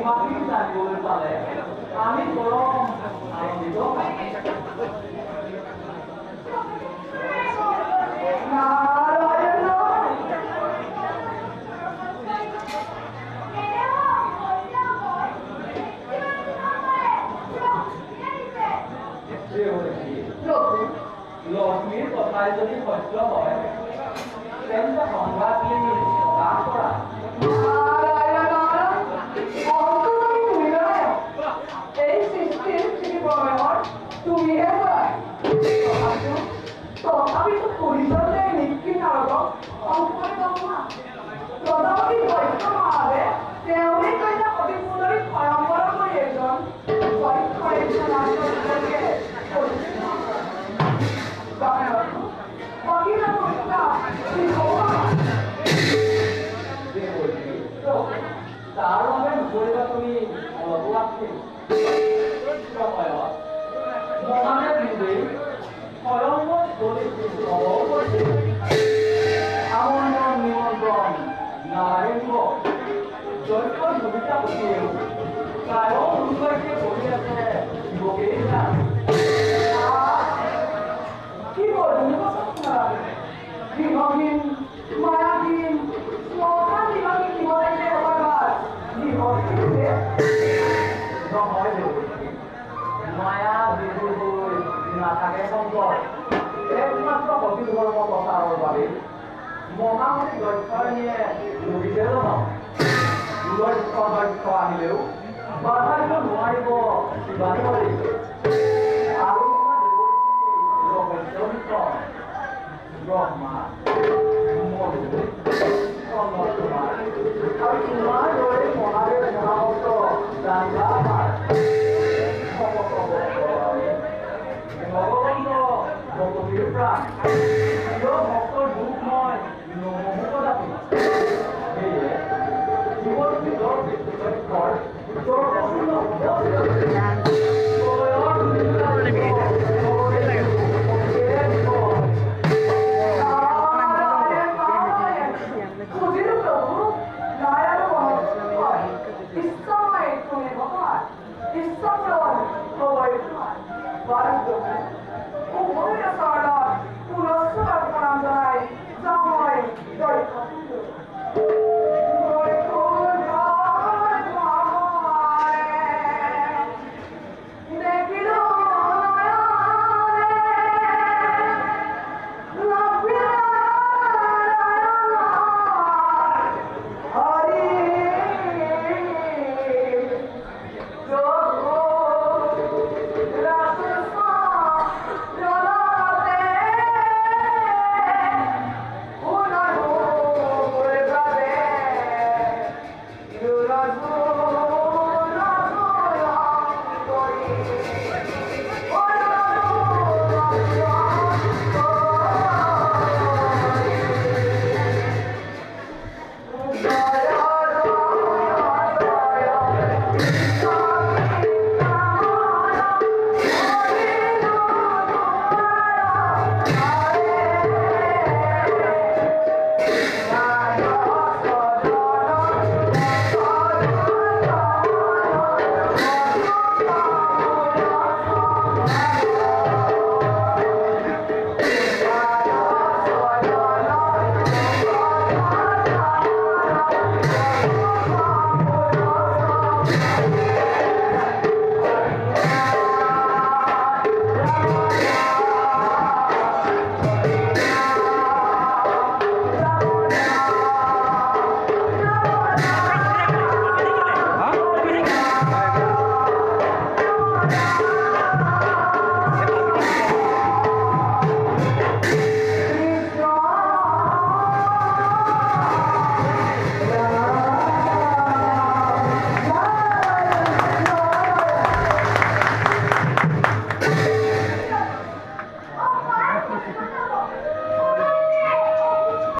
ইমানখিনি জানিবলৈ পালে আমি পৰম আনন্দিত হ'ম। লক্ষ্মীৰ কথাই যদি সত্য হয় তেন্তে সংবাদী লাভ কৰা এই সৃষ্টিৰ তুমিহে তথাপিতো পৰিচয় নিক্ষিণ নাৰদক প্ৰজাপতি বৈষ্ণ মহাদেৱে তেওঁৰে কন্যা অতি সুন্দৰী পৰম্পৰা কৰি এজন তাৰ বাবে নকৰিবা তুমি অলপো সময়ত মহাদেৱ নিজে স্বয়ংবর আমন্ত্রণ নিমন্ত্রণ নারায়ণ যজ্ঞ ভূমিকা বুঝিয়েও প্রায় অনুসারকে বলি আছে শিবকে কি বলুন গৃহহীন মায়াহীন শ্মশান বিভাগী জীবনাইতে হবার নহয় মায়া বিদুৰ নাথাকে সম্পদ একমাত্ৰ ভক্তি ধৰ্ম প্ৰচাৰৰ বাবে মহামতি দক্ষিণীয়ে নদীতে জনাও দক্ষ আহিলেও বাধা দিব নোৱাৰিব শিৱানী আৰু ব্ৰহ্মা মধু চন্দ্ৰকুমাৰ আৰু তোমাৰ দৰে মহাদেৱ মহাভক্ত জানিবা আমাৰ ভগৱন্ত ভগৱতীৰ প্ৰাণ ভক্তৰ দুখ মই নমোহত জাতি সেয়ে জীৱনটোৰ Barang